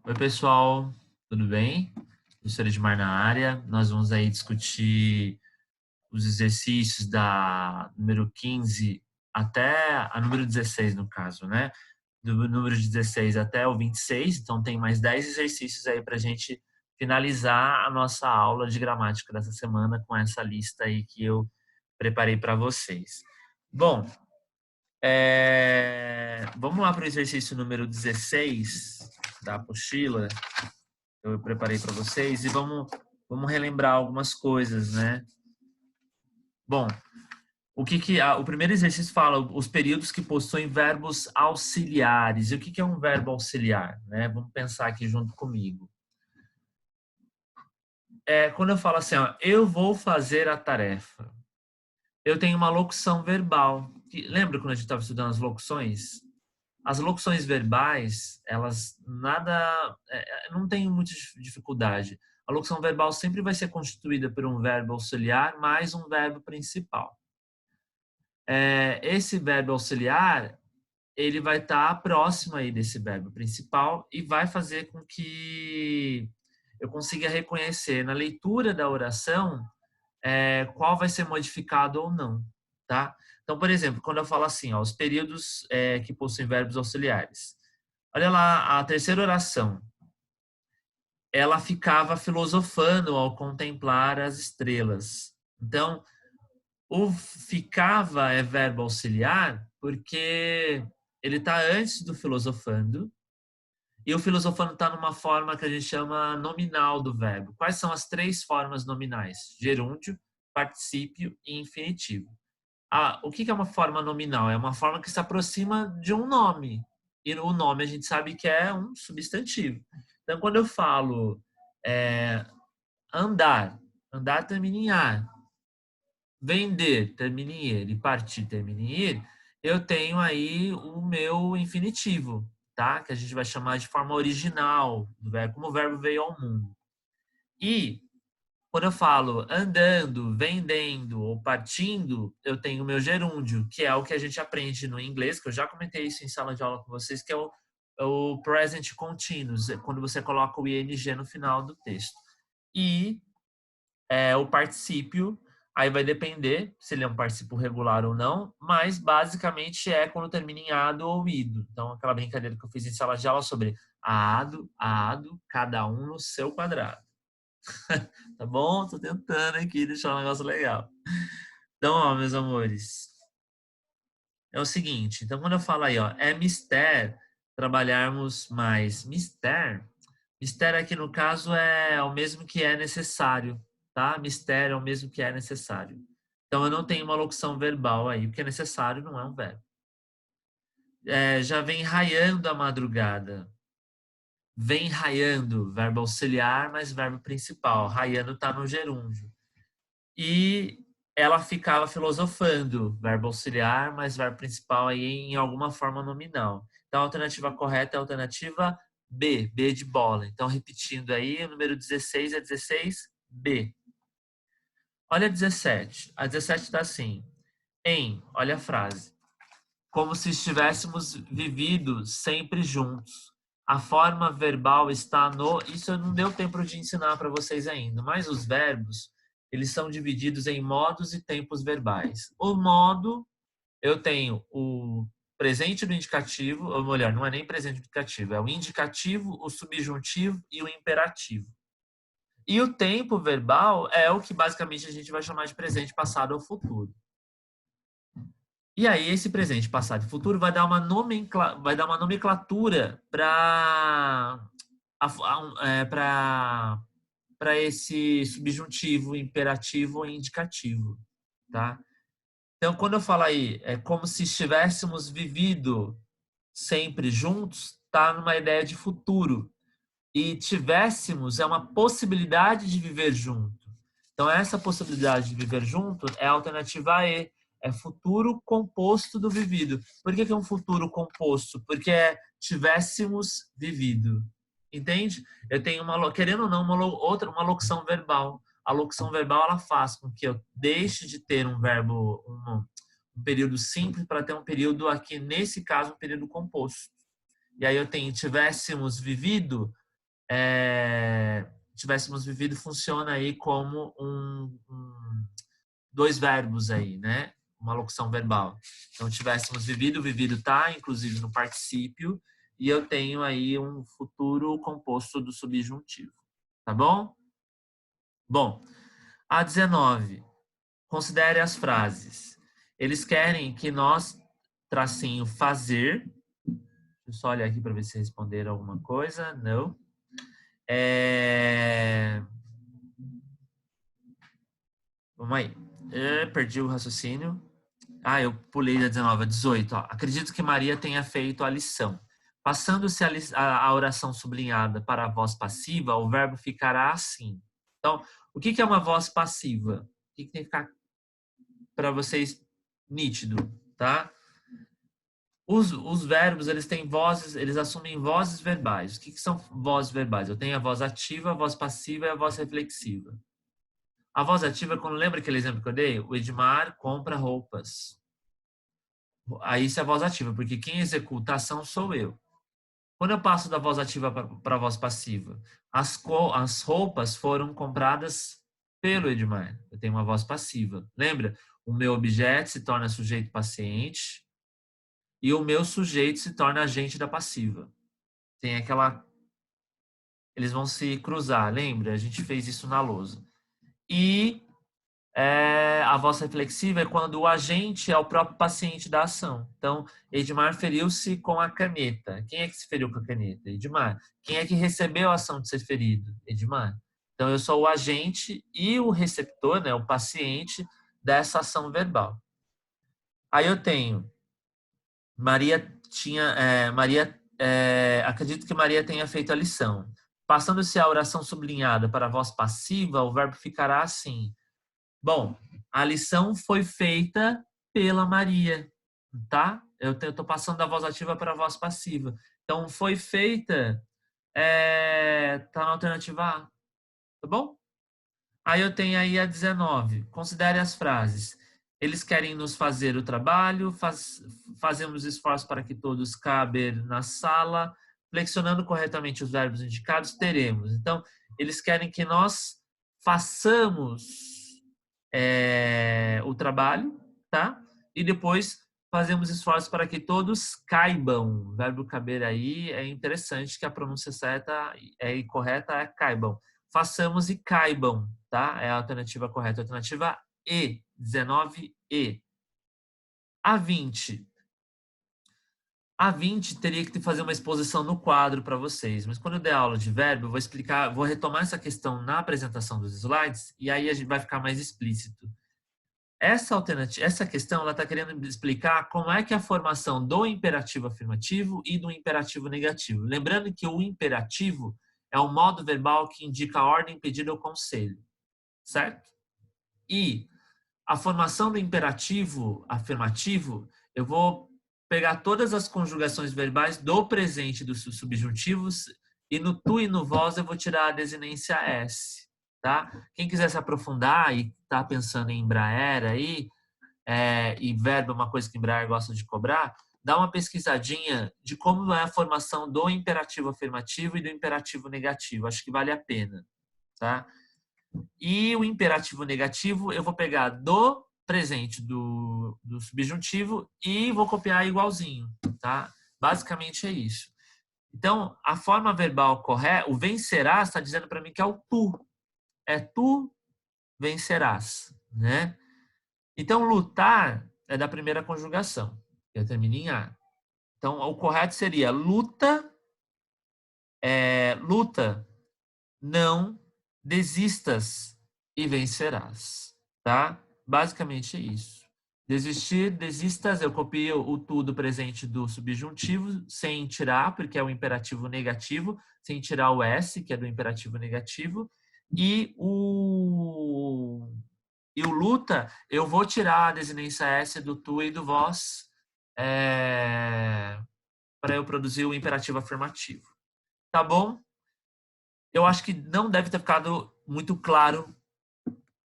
Oi, pessoal, tudo bem? Professor Edmar na área. Nós vamos aí discutir os exercícios da número 15 até a número 16, no caso, né? Do número 16 até o 26, então tem mais 10 exercícios aí para a gente finalizar a nossa aula de gramática dessa semana com essa lista aí que eu preparei para vocês. Bom, vamos lá para o exercício número 16 da apostila eu preparei para vocês e vamos relembrar algumas coisas, né? Bom, o primeiro exercício fala os períodos que possuem verbos auxiliares. E o que é um verbo auxiliar, né? Vamos pensar aqui junto comigo. Quando eu falo assim, ó, eu vou fazer a tarefa, eu tenho uma locução verbal. Lembra quando a gente estava estudando as locuções? As locuções verbais, elas não tem muita dificuldade. A locução verbal sempre vai ser constituída por um verbo auxiliar mais um verbo principal. Esse verbo auxiliar, ele vai estar próximo aí desse verbo principal e vai fazer com que eu consiga reconhecer na leitura da oração qual vai ser modificado ou não, tá? Então, por exemplo, quando eu falo assim, ó, os períodos que possuem verbos auxiliares. Olha lá, a terceira oração. Ela ficava filosofando ao contemplar as estrelas. Então, o ficava é verbo auxiliar porque ele está antes do filosofando e o filosofando está numa forma que a gente chama nominal do verbo. Quais são as três formas nominais? Gerúndio, particípio e infinitivo. O que é uma forma nominal? É uma forma que se aproxima de um nome. E o nome a gente sabe que é um substantivo. Então, quando eu falo é, andar, andar termina em ar, vender termina em er e partir termina em ir, eu tenho aí o meu infinitivo, tá? Que a gente vai chamar de forma original do verbo, como o verbo veio ao mundo. E quando eu falo andando, vendendo ou partindo, eu tenho o meu gerúndio, que é o que a gente aprende no inglês, que eu já comentei isso em sala de aula com vocês, que é o present continuous, quando você coloca o ing no final do texto. E o particípio, aí vai depender se ele é um particípio regular ou não, mas basicamente é quando termina em ado ou ido. Então, aquela brincadeira que eu fiz em sala de aula sobre ado, cada um no seu quadrado. Tá bom? Tô tentando aqui deixar um negócio legal. Então, ó, meus amores, é o seguinte. Então, quando eu falo aí, ó, é mister trabalharmos mais. Mister aqui no caso é o mesmo que é necessário, tá? Mister é o mesmo que é necessário. Então, eu não tenho uma locução verbal aí, porque é necessário não é um verbo. Já vem raiando a madrugada. Vem raiando, verbo auxiliar, mas verbo principal. Raiando tá no gerúndio. E ela ficava filosofando, verbo auxiliar, mas verbo principal aí em alguma forma nominal. Então, a alternativa correta é a alternativa B, B de bola. Então, repetindo aí, o número 16 é 16B. Olha a 17. A 17 está assim. Olha a frase. Como se estivéssemos vivido sempre juntos. A forma verbal está no... Isso não deu tempo de ensinar para vocês ainda, mas os verbos, eles são divididos em modos e tempos verbais. O modo, eu tenho o presente do indicativo, ou melhor, não é nem presente do indicativo, é o indicativo, o subjuntivo e o imperativo. E o tempo verbal é o que basicamente a gente vai chamar de presente, passado ou futuro. E aí, esse presente, passado e futuro vai dar uma nomenclatura para esse subjuntivo, imperativo e indicativo, tá? Então, quando eu falo aí, é como se estivéssemos vivido sempre juntos, tá numa ideia de futuro. E tivéssemos é uma possibilidade de viver junto. Então, essa possibilidade de viver junto é a alternativa E, é futuro composto do vivido. Por que é um futuro composto? Porque tivéssemos vivido. Entende? Eu tenho querendo ou não, uma locução verbal. A locução verbal ela faz com que eu deixe de ter um verbo, um período simples para ter um período aqui, nesse caso, um período composto. E aí eu tenho tivéssemos vivido, tivéssemos vivido funciona aí como dois verbos aí, né? Uma locução verbal. Então, tivéssemos vivido, vivido tá, inclusive no particípio, e eu tenho aí um futuro composto do subjuntivo. Tá bom? Bom, a 19. Considere as frases. Eles querem que nós, tracinho, fazer. Deixa eu só olhar aqui para ver se responderam alguma coisa. Não. Vamos aí. Perdi o raciocínio. Eu pulei da 19 a 18. Ó. Acredito que Maria tenha feito a lição. Passando-se a oração sublinhada para a voz passiva, o verbo ficará assim. Então, o que é uma voz passiva? O que tem que ficar para vocês nítido, tá? Os verbos, eles têm vozes, eles assumem vozes verbais. O que são vozes verbais? Eu tenho a voz ativa, a voz passiva e a voz reflexiva. A voz ativa, quando lembra aquele exemplo que eu dei? O Edmar compra roupas. Aí isso é a voz ativa, porque quem executa a ação sou eu. Quando eu passo da voz ativa para a voz passiva, as roupas foram compradas pelo Edmar. Eu tenho uma voz passiva. Lembra? O meu objeto se torna sujeito paciente e o meu sujeito se torna agente da passiva. Tem aquela... Eles vão se cruzar, lembra? A gente fez isso na lousa. E a voz reflexiva é quando o agente é o próprio paciente da ação. Então, Edmar feriu-se com a caneta. Quem é que se feriu com a caneta? Edmar. Quem é que recebeu a ação de ser ferido? Edmar. Então, eu sou o agente e o receptor, né, o paciente dessa ação verbal. Aí eu tenho acredito que Maria tenha feito a lição. Passando-se a oração sublinhada para a voz passiva, o verbo ficará assim. Bom, a lição foi feita pela Maria, tá? Eu estou passando da voz ativa para a voz passiva. Então, foi feita, tá na alternativa A, tá bom? Aí eu tenho aí a 19. Considere as frases. Eles querem nos fazer o trabalho, fazemos esforço para que todos cabem na sala, flexionando corretamente os verbos indicados, teremos. Então, eles querem que nós façamos o trabalho, tá? E depois fazemos esforço para que todos caibam. O verbo caber aí é interessante que a pronúncia certa e correta é caibam. Façamos e caibam, tá? É a alternativa correta. A alternativa E, 19E. A 20. A 20 teria que fazer uma exposição no quadro para vocês, mas quando eu der aula de verbo, eu vou explicar, vou retomar essa questão na apresentação dos slides e aí a gente vai ficar mais explícito. Essa questão ela está querendo explicar como é que é a formação do imperativo afirmativo e do imperativo negativo. Lembrando que o imperativo é um modo verbal que indica a ordem, pedido ou conselho, certo? E a formação do imperativo afirmativo, eu vou pegar todas as conjugações verbais do presente dos subjuntivos e no tu e no vós eu vou tirar a desinência S, tá? Quem quiser se aprofundar e tá pensando em Embraer aí, e verbo é uma coisa que Embraer gosta de cobrar, dá uma pesquisadinha de como é a formação do imperativo afirmativo e do imperativo negativo. Acho que vale a pena, tá? E o imperativo negativo eu vou pegar do presente do subjuntivo e vou copiar igualzinho, tá? Basicamente é isso. Então, a forma verbal correta, o vencerás está dizendo para mim que é o tu. É tu vencerás, né? Então, lutar é da primeira conjugação. Eu termino em A. Então, o correto seria luta, luta, não desistas e vencerás, tá? Basicamente é isso. Desistir, desistas, eu copio o tu do presente do subjuntivo sem tirar, porque é o imperativo negativo, sem tirar o S, que é do imperativo negativo, e o luta, eu vou tirar a desinência S do tu e do vós para eu produzir o imperativo afirmativo. Tá bom? Eu acho que não deve ter ficado muito claro,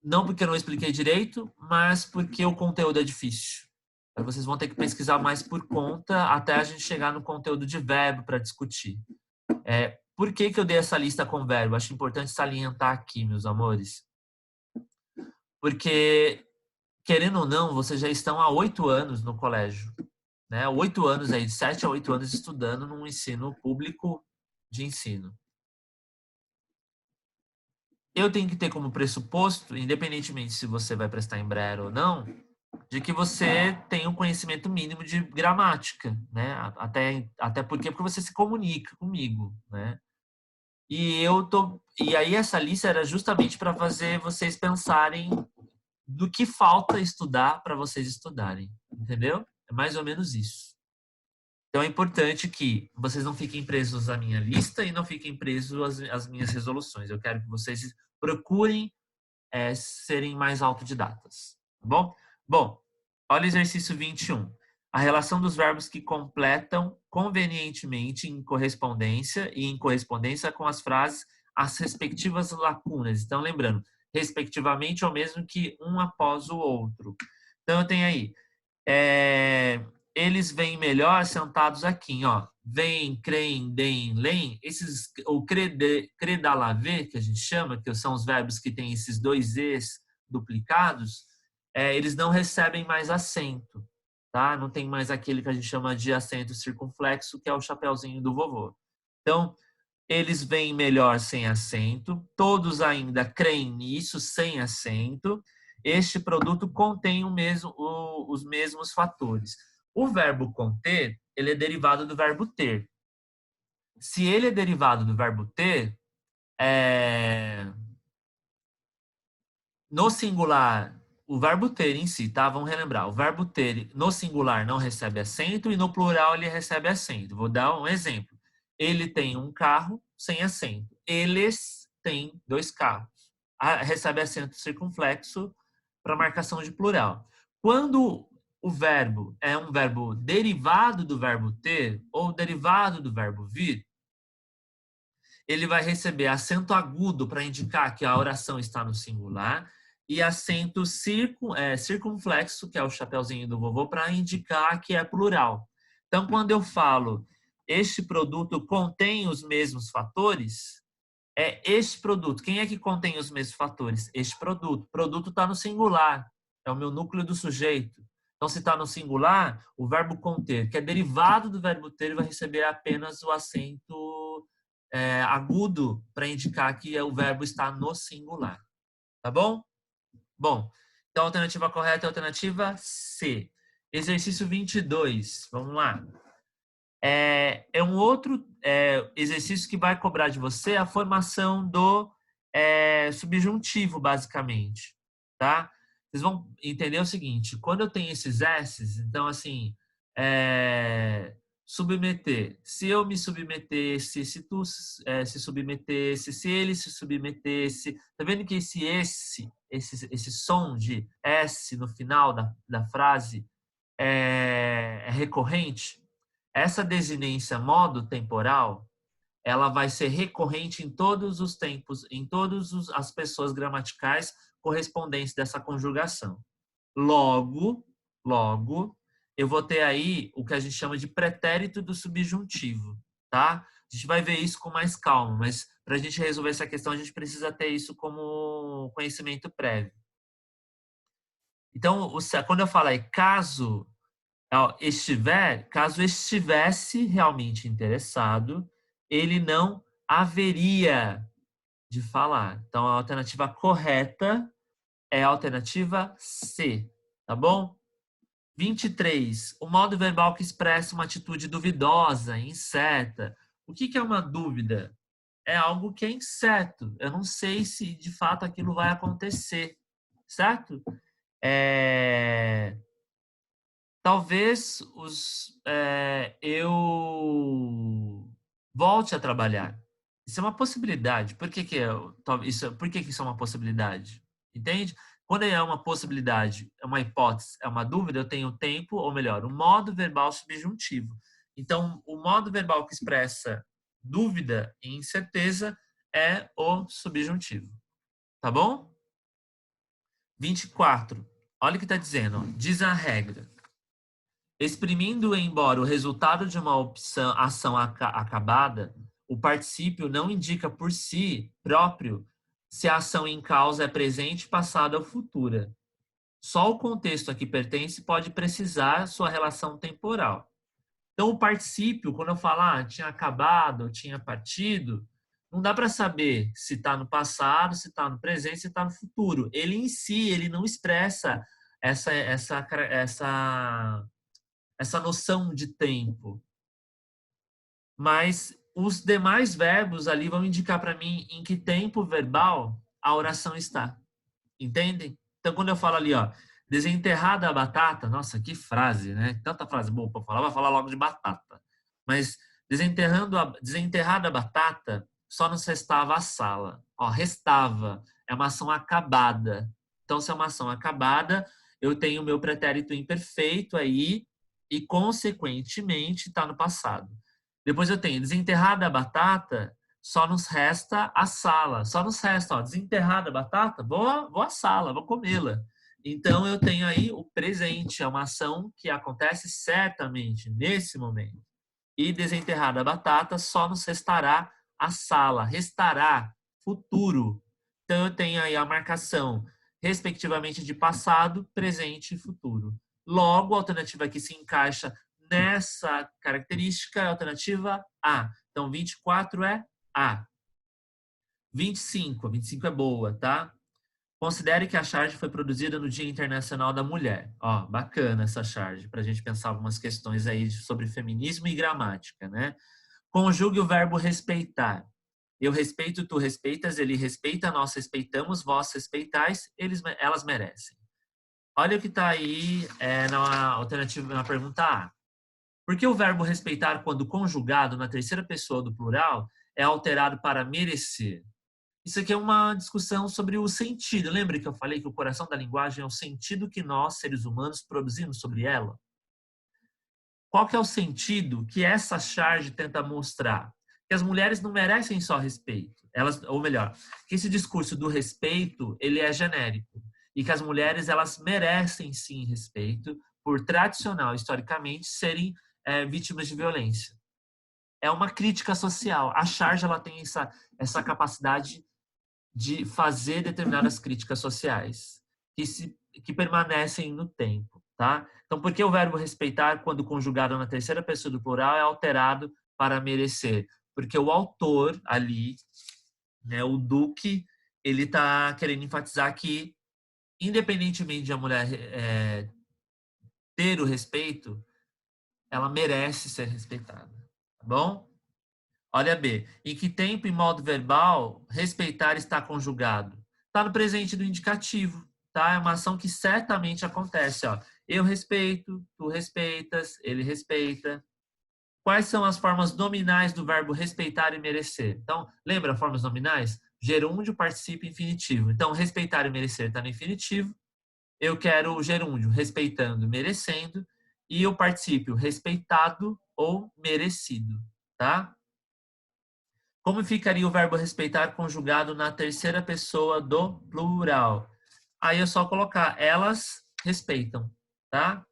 não porque eu não expliquei direito, mas porque o conteúdo é difícil. Vocês vão ter que pesquisar mais por conta até a gente chegar no conteúdo de verbo para discutir. Por que eu dei essa lista com verbo? Acho importante salientar aqui, meus amores. Porque, querendo ou não, vocês já estão há 8 anos no colégio. Né? 8 anos aí, de 7 a 8 anos estudando num ensino público de ensino. Eu tenho que ter como pressuposto, independentemente se você vai prestar em Braille ou não, de que você tem um conhecimento mínimo de gramática, né? Até porque você se comunica comigo, né? E aí essa lista era justamente para fazer vocês pensarem do que falta estudar para vocês estudarem, entendeu? É mais ou menos isso. Então é importante que vocês não fiquem presos à minha lista e não fiquem presos às minhas resoluções. Eu quero que vocês procurem serem mais autodidatas, tá bom? Bom, olha o exercício 21. A relação dos verbos que completam convenientemente em correspondência e em correspondência com as frases as respectivas lacunas. Então, lembrando, respectivamente é o mesmo que um após o outro. Então, eu tenho aí, eles vêm melhor sentados aqui, ó. Vem, creem, deem, leem. O credalave, que a gente chama, que são os verbos que têm esses dois es duplicados, eles não recebem mais acento, tá? Não tem mais aquele que a gente chama de acento circunflexo, que é o chapeuzinho do vovô. Então, eles vêm melhor sem acento, todos ainda creem nisso sem acento. Este produto contém os mesmos fatores. O verbo conter, ele é derivado do verbo ter. Se ele é derivado do verbo ter, no singular, o verbo ter em si, tá? Vamos relembrar. O verbo ter no singular não recebe acento e no plural ele recebe acento. Vou dar um exemplo. Ele tem um carro sem acento. Eles têm 2 carros. Recebe acento circunflexo para marcação de plural. Quando o verbo é um verbo derivado do verbo ter ou derivado do verbo vir, ele vai receber acento agudo para indicar que a oração está no singular e acento circunflexo, que é o chapeuzinho do vovô, para indicar que é plural. Então, quando eu falo este produto contém os mesmos fatores, é este produto. Quem é que contém os mesmos fatores? Este produto. Produto está no singular, é o meu núcleo do sujeito. Então, se está no singular, o verbo conter, que é derivado do verbo ter, vai receber apenas o acento agudo para indicar que o verbo está no singular. Tá bom? Bom, então a alternativa correta é a alternativa C. Exercício 22. Vamos lá. É um outro exercício que vai cobrar de você a formação do subjuntivo, basicamente. Tá? Vocês vão entender o seguinte: quando eu tenho esses S's, então, assim, submeter. Se eu me submetesse, se tu se submetesse, se ele se submetesse. Tá vendo que esse som de S no final da frase é recorrente? Essa desinência modo temporal, ela vai ser recorrente em todos os tempos, em todas as pessoas gramaticais correspondentes dessa conjugação. Logo, eu vou ter aí o que a gente chama de pretérito do subjuntivo, tá? A gente vai ver isso com mais calma, mas para a gente resolver essa questão, a gente precisa ter isso como conhecimento prévio. Então, quando eu falo aí caso caso estivesse realmente interessado, ele não haveria de falar. Então, a alternativa correta é a alternativa C, tá bom? 23. O modo verbal que expressa uma atitude duvidosa, incerta. O que é uma dúvida? É algo que é incerto. Eu não sei se de fato aquilo vai acontecer, certo? Talvez eu volte a trabalhar. Isso é uma possibilidade. Por que isso é uma possibilidade? Entende? Quando é uma possibilidade, é uma hipótese, é uma dúvida, eu tenho tempo, ou melhor, o modo verbal subjuntivo. Então, o modo verbal que expressa dúvida e incerteza é o subjuntivo. Tá bom? 24. Olha o que está dizendo. Ó. Diz a regra. Exprimindo embora o resultado de uma ação acabada, o particípio não indica por si próprio se a ação em causa é presente, passada ou futura. Só o contexto a que pertence pode precisar sua relação temporal. Então, o particípio, quando eu falo, tinha acabado, tinha partido, não dá para saber se está no passado, se está no presente, se está no futuro. Ele em si, ele não expressa essa noção de tempo. Mas os demais verbos ali vão indicar para mim em que tempo verbal a oração está. Entendem? Então, quando eu falo ali, desenterrada a batata, nossa, que frase, né? Tanta frase boa para falar, vai falar logo de batata. Mas desenterrada a batata, só nos restava a sala. Restava, é uma ação acabada. Então, se é uma ação acabada, eu tenho o meu pretérito imperfeito aí e, consequentemente, está no passado. Depois eu tenho desenterrada a batata, só nos resta a sala. Só nos resta, desenterrada a batata, vou à sala, vou comê-la. Então, eu tenho aí o presente, é uma ação que acontece certamente nesse momento. E desenterrada a batata, só nos restará a sala. Restará, futuro. Então, eu tenho aí a marcação, respectivamente, de passado, presente e futuro. Logo, a alternativa que se encaixa nessa característica é a alternativa A. Então, 24 é A. 25. A 25 é boa, tá? Considere que a charge foi produzida no Dia Internacional da Mulher. Bacana essa charge, para a gente pensar algumas questões aí sobre feminismo e gramática, né? Conjugue o verbo respeitar. Eu respeito, tu respeitas, ele respeita, nós respeitamos, vós respeitais, elas merecem. Olha o que está aí na alternativa, na pergunta A. Por que o verbo respeitar, quando conjugado na terceira pessoa do plural, é alterado para merecer? Isso aqui é uma discussão sobre o sentido. Lembra que eu falei que o coração da linguagem é o sentido que nós, seres humanos, produzimos sobre ela? Qual que é o sentido que essa charge tenta mostrar? Que as mulheres não merecem só respeito. Ou melhor, que esse discurso do respeito, ele é genérico. E que as mulheres, elas merecem sim respeito por, tradicional, historicamente, serem vítimas de violência. É uma crítica social. A charge, ela tem essa capacidade de fazer determinadas críticas sociais que permanecem no tempo, tá? Então, por que o verbo respeitar, quando conjugado na terceira pessoa do plural, é alterado para merecer? Porque o autor ali, né, o Duque, ele está querendo enfatizar que, independentemente de a mulher ter o respeito, ela merece ser respeitada, tá bom? Olha B. Em que tempo e modo verbal respeitar está conjugado? Está no presente do indicativo, tá? É uma ação que certamente acontece, Eu respeito, tu respeitas, ele respeita. Quais são as formas nominais do verbo respeitar e merecer? Então, lembra formas nominais? Gerúndio, particípio infinitivo. Então, respeitar e merecer está no infinitivo. Eu quero o gerúndio respeitando, merecendo. E o particípio respeitado ou merecido, tá? Como ficaria o verbo respeitar conjugado na terceira pessoa do plural? Aí é só colocar elas respeitam, tá?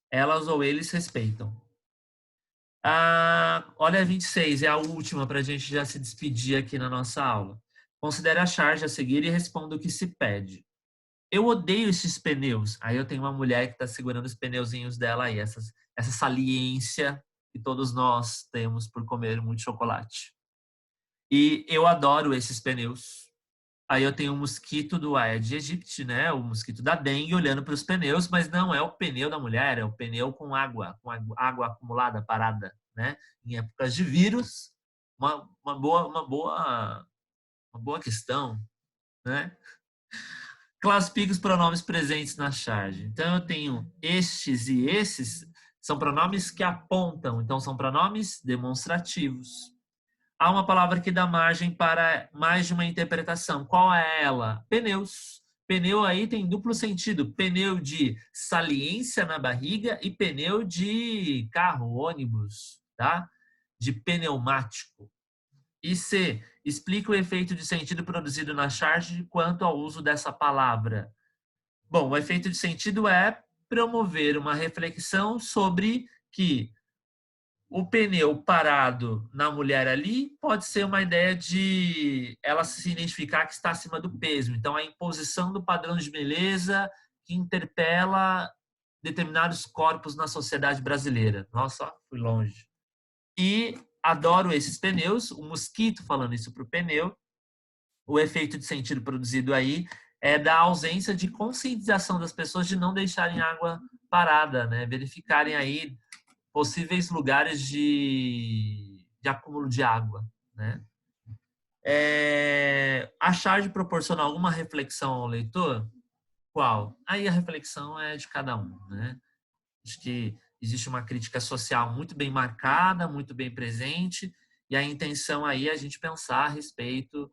Elas ou eles respeitam. Olha a 26, é a última para a gente já se despedir aqui na nossa aula. Considere a charge a seguir e responda o que se pede. Eu odeio esses pneus. Aí eu tenho uma mulher que está segurando os pneuzinhos dela aí, essa saliência que todos nós temos por comer muito chocolate. E eu adoro esses pneus. Aí eu tenho o mosquito do Aedes aegypti, né? O mosquito da dengue olhando para os pneus, mas não é o pneu da mulher, é o pneu com água acumulada, parada, né? Em épocas de vírus, uma boa questão, né? Classifique os pronomes presentes na charge. Então eu tenho estes e esses, são pronomes que apontam, então são pronomes demonstrativos. Há uma palavra que dá margem para mais de uma interpretação. Qual é ela? Pneus. Pneu aí tem duplo sentido. Pneu de saliência na barriga e pneu de carro, ônibus, tá? De pneumático. E C. Explica o efeito de sentido produzido na charge quanto ao uso dessa palavra. Bom, o efeito de sentido é promover uma reflexão sobre que O pneu parado na mulher ali pode ser uma ideia de ela se identificar que está acima do peso. Então, a imposição do padrão de beleza que interpela determinados corpos na sociedade brasileira. Nossa, fui longe. E adoro esses pneus. O mosquito falando isso para o pneu. O efeito de sentido produzido aí é da ausência de conscientização das pessoas de não deixarem água parada, né? Verificarem aí possíveis lugares de acúmulo de água, né? A charge proporciona alguma reflexão ao leitor? Qual? Aí a reflexão é de cada um, né? Acho que existe uma crítica social muito bem marcada, muito bem presente, e a intenção aí é a gente pensar a respeito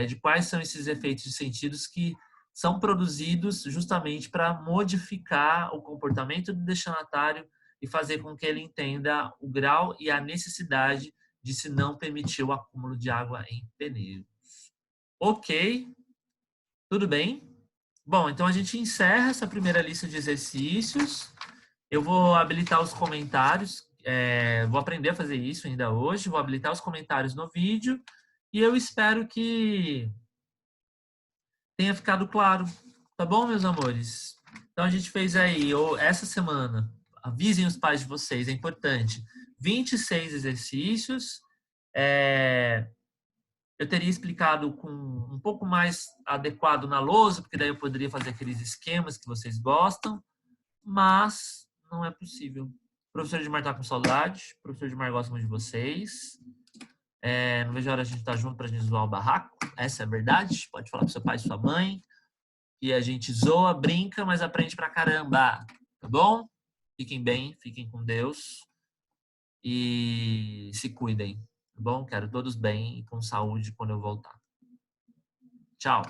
de quais são esses efeitos de sentidos que são produzidos justamente para modificar o comportamento do destinatário e fazer com que ele entenda o grau e a necessidade de se não permitir o acúmulo de água em pneus. Ok, tudo bem? Bom, então a gente encerra essa primeira lista de exercícios. Eu vou habilitar os comentários, vou aprender a fazer isso ainda hoje, vou habilitar os comentários no vídeo e eu espero que tenha ficado claro. Tá bom, meus amores? Então a gente fez aí, essa semana, avisem os pais de vocês, é importante, 26 exercícios. Eu teria explicado com um pouco mais adequado na lousa, porque daí eu poderia fazer aqueles esquemas que vocês gostam, mas não é possível. O professor Edmar tá com saudade, o professor Edmar gosta muito de vocês. Não vejo a hora de a gente estar junto pra gente zoar o barraco. Essa é a verdade. Pode falar pro seu pai e sua mãe. E a gente zoa, brinca, mas aprende pra caramba. Tá bom? Fiquem bem, fiquem com Deus. E se cuidem. Tá bom? Quero todos bem e com saúde quando eu voltar. Tchau.